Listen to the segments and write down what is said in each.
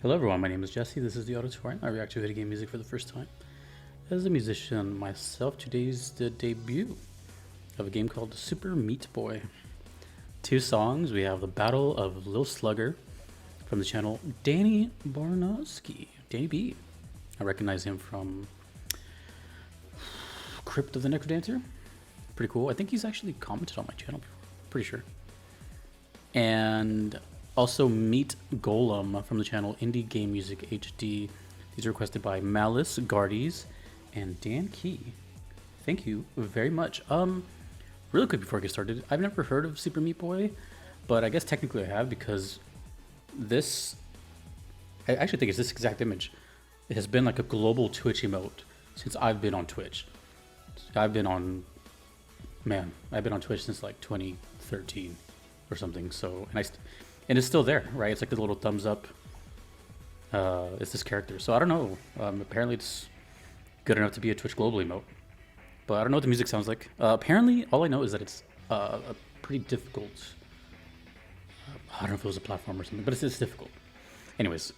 Hello everyone, my name is Jesse. This is the Auditorium. I react to video game music for the first time. As a musician myself, today's the debut of a game called Super Meat Boy. Two songs. We have the Battle of Lil Slugger from the channel Danny Baranowsky. Danny B. I recognize him from Crypt of the Necrodancer. Pretty cool. I think he's actually commented on my channel before. Pretty sure. And also Meet Golem from the channel Indie Game Music HD. These are requested by Malice, Guardies, and Dan Key. Thank you very much. Really quick before I get started, I've never heard of Super Meat Boy, but I guess technically I have because this, I actually think it's this exact image. It has been like a global Twitch emote since I've been on Twitch. I've been on Twitch since like 2013 or something. So, and it's still there, right? It's like the little thumbs up. It's this character. So I don't know. Apparently it's good enough to be a Twitch global emote. But I don't know what the music sounds like. Apparently, all I know is that it's a pretty difficult. I don't know if it was a platform or something, but it's difficult. Anyways,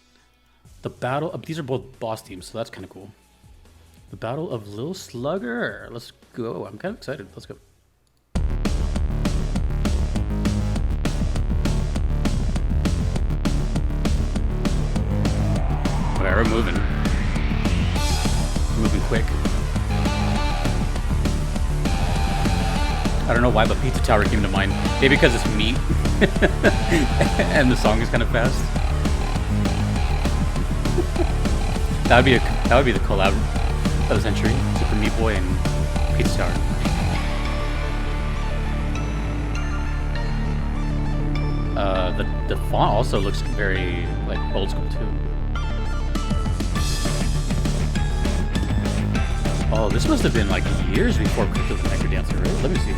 the battle. These are both boss teams, so that's kind of cool. The Battle of Lil Slugger. Let's go. I'm kind of excited. Let's go. Okay, we're moving. We're moving quick. I don't know why, but Pizza Tower came to mind. Maybe because it's meat, and the song is kind of fast. That would be the collab of the century: Super Meat Boy and Pizza Tower. The font also looks very like old school too. Oh, this must have been like years before Crypt of the Necrodancer, right? Let me see.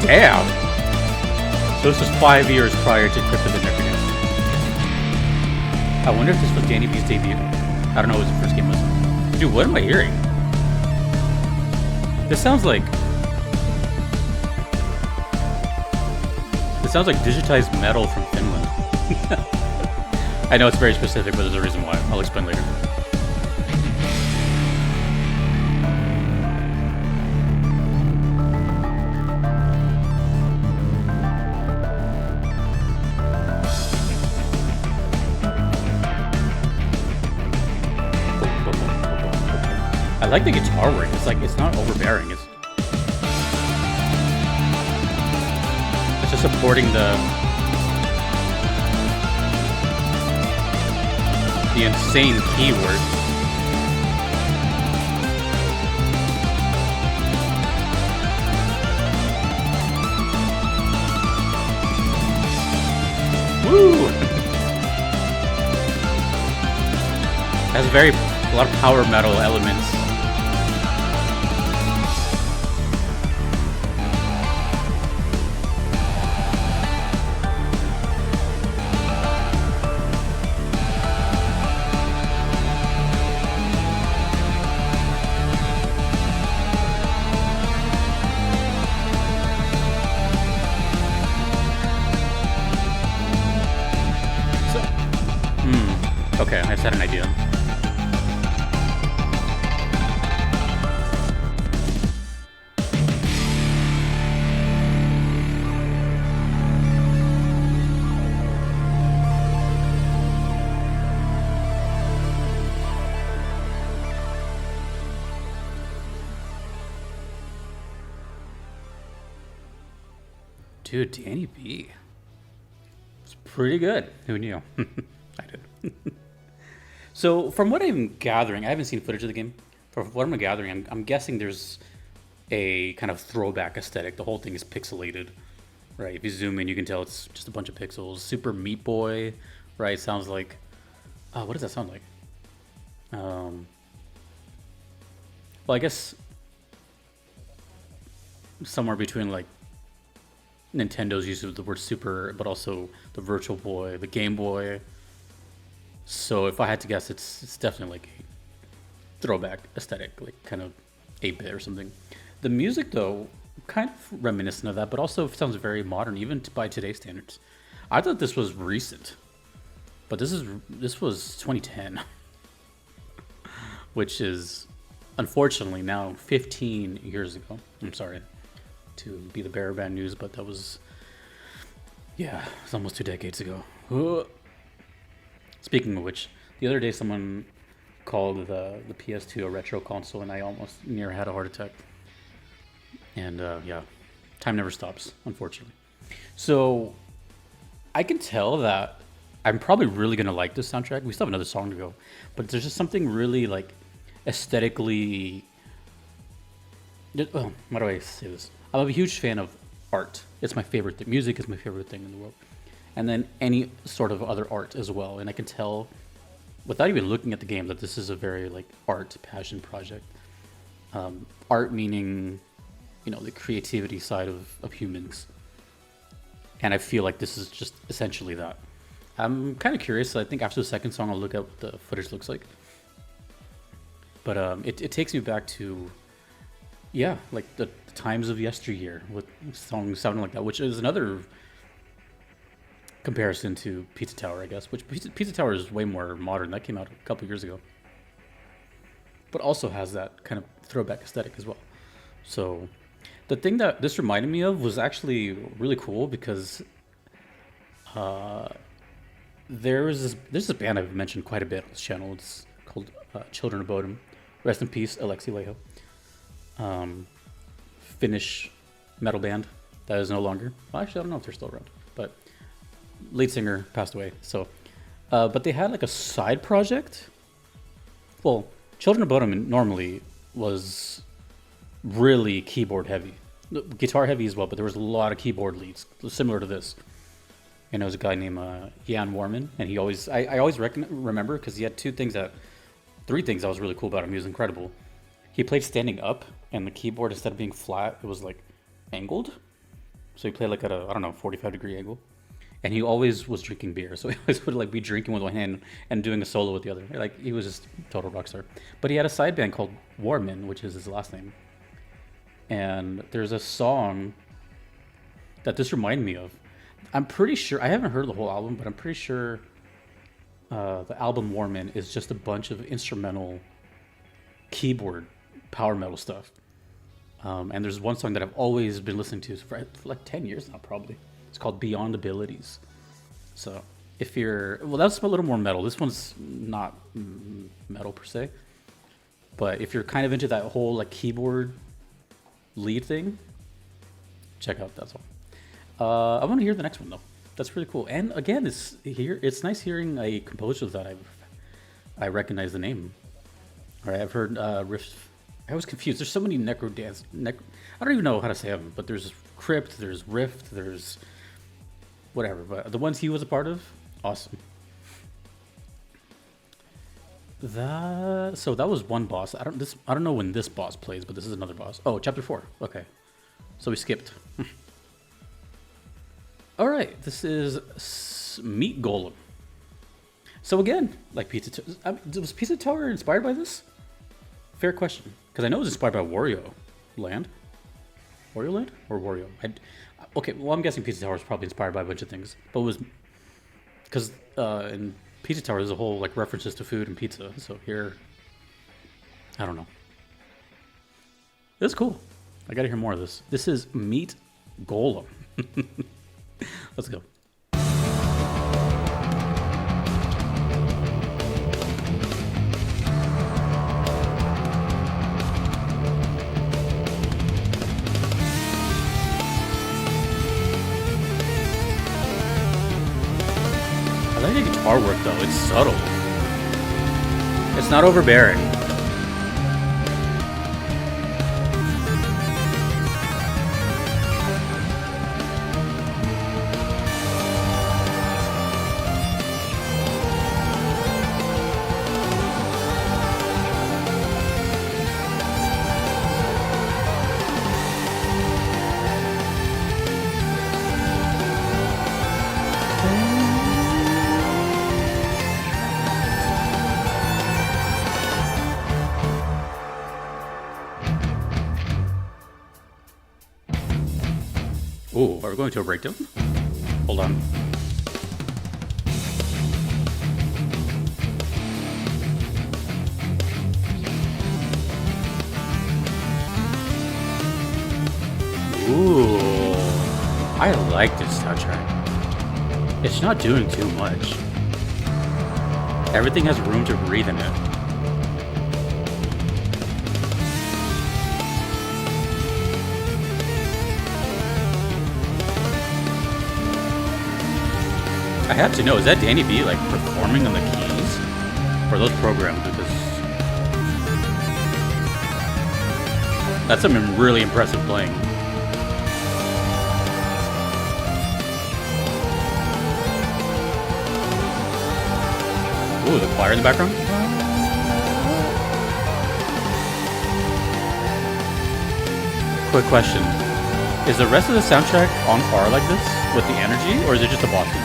Damn! So this was 5 years prior to Crypt of the Necrodancer. I wonder if this was Danny B's debut. I don't know what his first game was. Dude, what am I hearing? This sounds like digitized metal from Finland. I know it's very specific, but there's a reason why. I'll explain later. I like the guitar work. It's not overbearing. It's just supporting the insane keywords. Woo! Has a lot of power metal elements. Okay, I just had an idea. Dude, Danny B. It's pretty good. Who knew? I did. So from what I'm gathering, I haven't seen footage of the game. From what I'm gathering, I'm guessing there's a kind of throwback aesthetic. The whole thing is pixelated, right? If you zoom in, you can tell it's just a bunch of pixels. Super Meat Boy, right? Sounds like, what does that sound like? Well, I guess somewhere between like Nintendo's use of the word super, but also the Virtual Boy, the Game Boy. So if I had to guess, it's definitely like a throwback aesthetic, like kind of 8-bit or something. The music, though, kind of reminiscent of that, but also sounds very modern, even by today's standards. I thought this was recent, but this was 2010, which is unfortunately now 15 years ago. I'm sorry to be the bearer of bad news, but that was, yeah, it's almost 2 decades ago. Speaking of which, the other day someone called the PS2 a retro console, and I almost near had a heart attack. And yeah, time never stops, unfortunately. So I can tell that I'm probably really gonna like this soundtrack. We still have another song to go, but there's just something really like aesthetically. Oh, how do I say this? I'm a huge fan of art. It's my favorite thing. Music is my favorite thing in the world, and then any sort of other art as well. And I can tell, without even looking at the game, that this is a very like art passion project. Art meaning, you know, the creativity side of humans. And I feel like this is just essentially that. I'm kind of curious. I think after the second song, I'll look at what the footage looks like. But it takes me back to, yeah, like the times of yesteryear with songs sounding like that, which is another comparison to Pizza Tower, I guess, which Pizza Tower is way more modern. That came out a couple years ago. But also has that kind of throwback aesthetic as well. So the thing that this reminded me of was actually really cool because there's this band I've mentioned quite a bit on this channel. It's called Children of Bodom. Rest in peace, Alexei Leho. Finnish metal band that is no longer. Well, actually, I don't know if they're still around, but lead singer passed away. So, but they had like a side project. Well, Children of Bodom normally was really keyboard heavy, guitar heavy as well, but there was a lot of keyboard leads similar to this. And there was a guy named Jan Warman, and he always I always remember because he had three things that was really cool about him. He was incredible. He played standing up, and the keyboard, instead of being flat, it was like angled. So he played like at a, I don't know, 45-degree angle. And he always was drinking beer, so he always would like be drinking with one hand and doing a solo with the other. Like he was just total rock star. But he had a side band called Warman, which is his last name. And there's a song that this reminded me of. I'm pretty sure, I haven't heard the whole album, but I'm pretty sure the album Warman is just a bunch of instrumental keyboard power metal stuff. And there's one song that I've always been listening to for like 10 years now, probably. It's called Beyond Abilities. So if you're, well, that's a little more metal. This one's not metal per se. But if you're kind of into that whole like keyboard lead thing, check out that song. I want to hear the next one though. That's really cool. And again, it's nice hearing a composer that I recognize the name. All right, I've heard riffs. I was confused. There's so many necro dance. I don't even know how to say them, but there's Crypt, there's Rift, there's whatever. But the ones he was a part of, awesome. So that was one boss. I don't know when this boss plays, but this is another boss. Oh, chapter 4. Okay, so we skipped. All right, this is Meat Golem. So again, like Pizza Tower, was Pizza Tower inspired by this? Fair question, because I know it was inspired by Wario Land. Wario Land or Wario? Okay, well, I'm guessing Pizza Tower was probably inspired by a bunch of things, but it was because in Pizza Tower there's a whole like references to food and pizza. So here, I don't know. It's cool. I gotta hear more of this. This is Meat Golem. Let's go. I like the guitar work though, it's subtle. It's not overbearing. Ooh, are we going to a breakdown? Hold on. Ooh, I like this soundtrack. It's not doing too much. Everything has room to breathe in it. I have to know, is that Danny B like performing on the keys? Or those programmed? Because that's something really impressive playing. Ooh, the choir in the background? Quick question. Is the rest of the soundtrack on par like this with the energy, or is it just the bosses?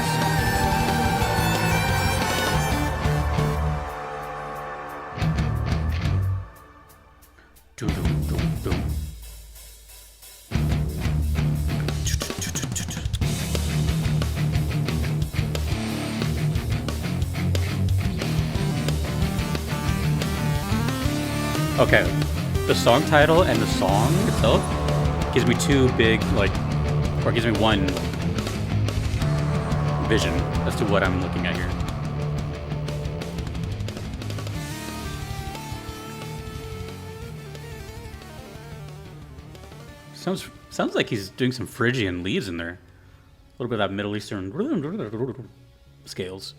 Okay, the song title and the song itself gives me two big, like, or gives me one vision as to what I'm looking at here. Sounds like he's doing some Phrygian leaves in there. A little bit of that Middle Eastern scales.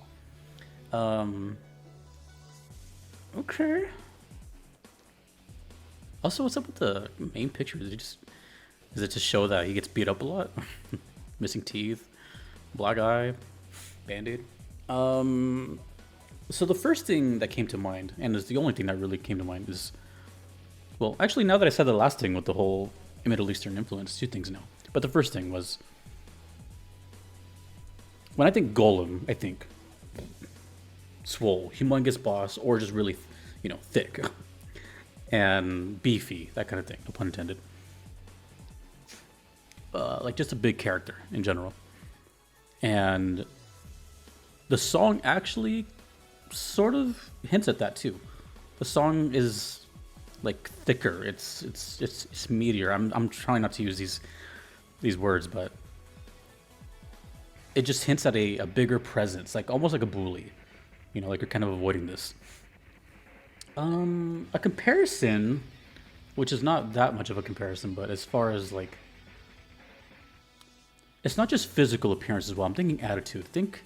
Okay. Also, what's up with the main picture? Is it to show that he gets beat up a lot? Missing teeth, black eye, band-aid. So the first thing that came to mind, and is the only thing that really came to mind, is, well, actually, now that I said the last thing with the whole Middle Eastern influence, two things now. But the first thing was, when I think Golem, I think swole, humongous boss, or just really, thick. And beefy, that kind of thing, no pun intended. Like just a big character in general. And the song actually sort of hints at that too. The song is like thicker. It's meatier. I'm trying not to use these words, but it just hints at a bigger presence, like almost like a bully. Like you're kind of avoiding this. A comparison, which is not that much of a comparison, but as far as like, it's not just physical appearance as well. I'm thinking attitude. Think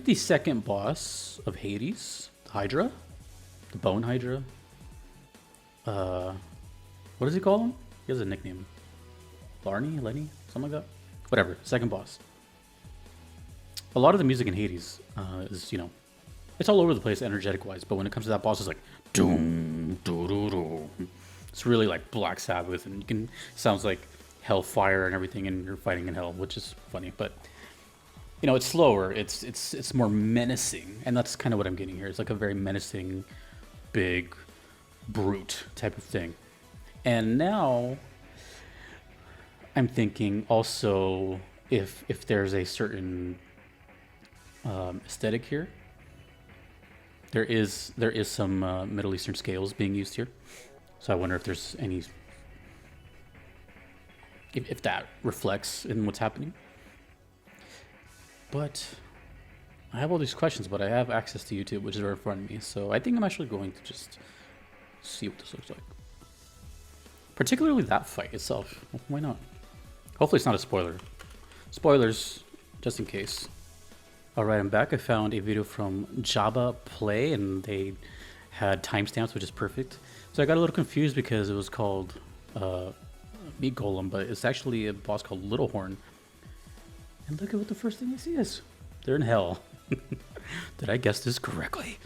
the second boss of Hades, the Hydra, the Bone Hydra. What does he call him? He has a nickname. Lenny, something like that. Whatever. Second boss. A lot of the music in Hades is, it's all over the place energetic-wise, but when it comes to that boss, it's like doom, doo, doo, doo. It's really like Black Sabbath, and sounds like hellfire and everything, and you're fighting in hell, which is funny. But it's slower. It's more menacing, and that's kind of what I'm getting here. It's like a very menacing, big, brute type of thing. And now I'm thinking also if there's a certain aesthetic here. There is some Middle Eastern scales being used here, so I wonder if there's any, if that reflects in what's happening. But I have all these questions, but I have access to YouTube, which is right in front of me, so I think I'm actually going to just see what this looks like. Particularly that fight itself. Why not? Hopefully it's not a spoiler. Spoilers, just in case. Alright, I'm back. I found a video from Jabba Play, and they had timestamps, which is perfect. So I got a little confused because it was called Meat Golem, but it's actually a boss called Little Horn. And look at what the first thing I see is. They're in hell. Did I guess this correctly?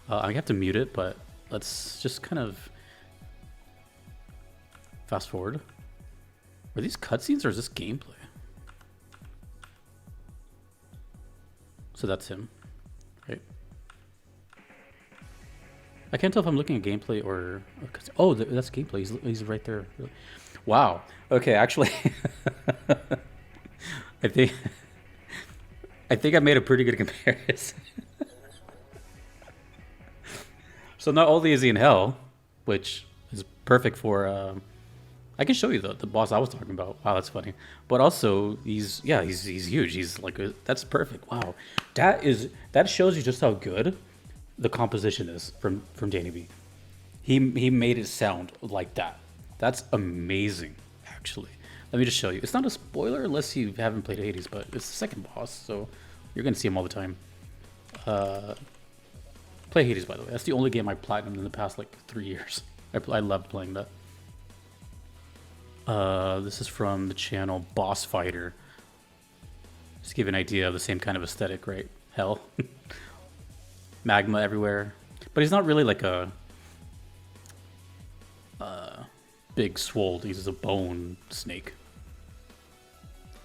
I have to mute it, but let's just kind of fast forward. Are these cutscenes or is this gameplay? So that's him, right? I can't tell if I'm looking at gameplay or oh, that's gameplay. He's right there. Wow. Okay, actually, I think I made a pretty good comparison. So not only is he in hell, which is perfect for I can show you the boss I was talking about. Wow, that's funny. But also he's huge. He's like that's perfect. Wow. That shows you just how good the composition is from Danny B. He made it sound like that. That's amazing, actually. Let me just show you. It's not a spoiler unless you haven't played Hades, but it's the second boss, so you're gonna see him all the time. Play Hades, by the way. That's the only game I platinumed in the past like 3 years. I loved playing that. This is from the channel Boss Fighter. Just to give you an idea of the same kind of aesthetic, right? Hell. Magma everywhere. But he's not really like a big swole. He's a bone snake.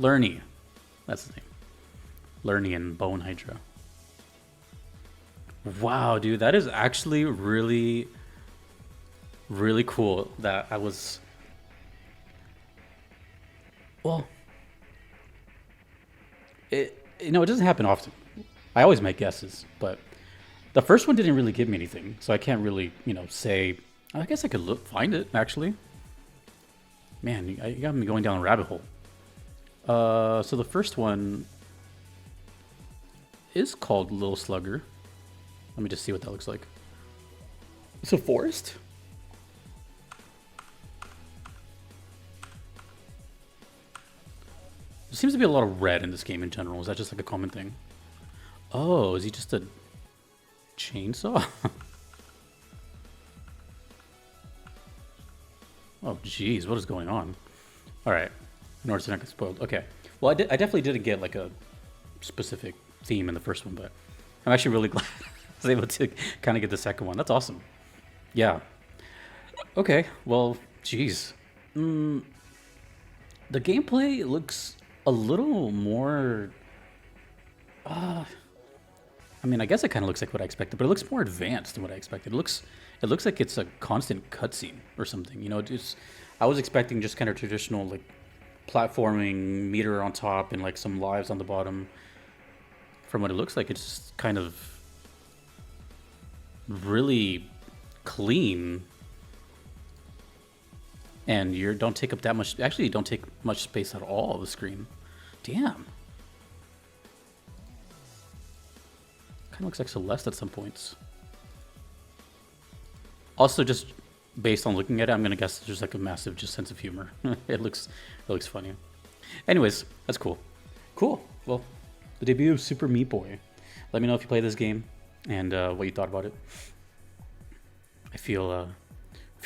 Lerny. That's his name. Lernian Bone Hydra. Wow, dude. That is actually really, really cool that I was... Well, it doesn't happen often. I always make guesses, but the first one didn't really give me anything, so I can't really, say. I guess I could find it actually. Man, you got me going down a rabbit hole. So the first one is called Lil Slugger. Let me just see what that looks like. It's a forest. There seems to be a lot of red in this game in general. Is that just like a common thing? Oh, is he just a chainsaw? Oh, jeez, what is going on? All right, in order to not get spoiled. Okay, well, I definitely didn't get like a specific theme in the first one, but I'm actually really glad I was able to kind of get the second one. That's awesome. Yeah. Okay, well, jeez. The gameplay looks a little more... I mean, I guess it kind of looks like what I expected, but it looks more advanced than what I expected. It looks like it's a constant cutscene or something. I was expecting just kind of traditional like platforming, meter on top, and like some lives on the bottom. From what it looks like, it's just kind of really clean, and you don't take up that much. Actually, you don't take much space at all of the screen. Damn. Kind of looks like Celeste at some points. Also, just based on looking at it, I'm gonna guess there's like a massive just sense of humor. It looks funny. Anyways, that's cool. Cool. Well, the debut of Super Meat Boy. Let me know if you play this game and what you thought about it. I feel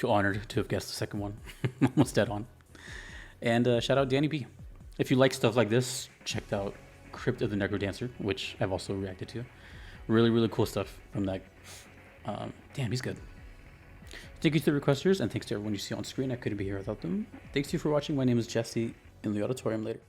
honored to have guessed the second one. Almost dead on. And shout out Danny B. If you like stuff like this, check out Crypt of the Necro Dancer, which I've also reacted to. Really, really cool stuff from that. Damn, he's good. Thank you to the requesters, and thanks to everyone you see on screen. I couldn't be here without them. Thanks to you for watching. My name is Jesse, in the auditorium later.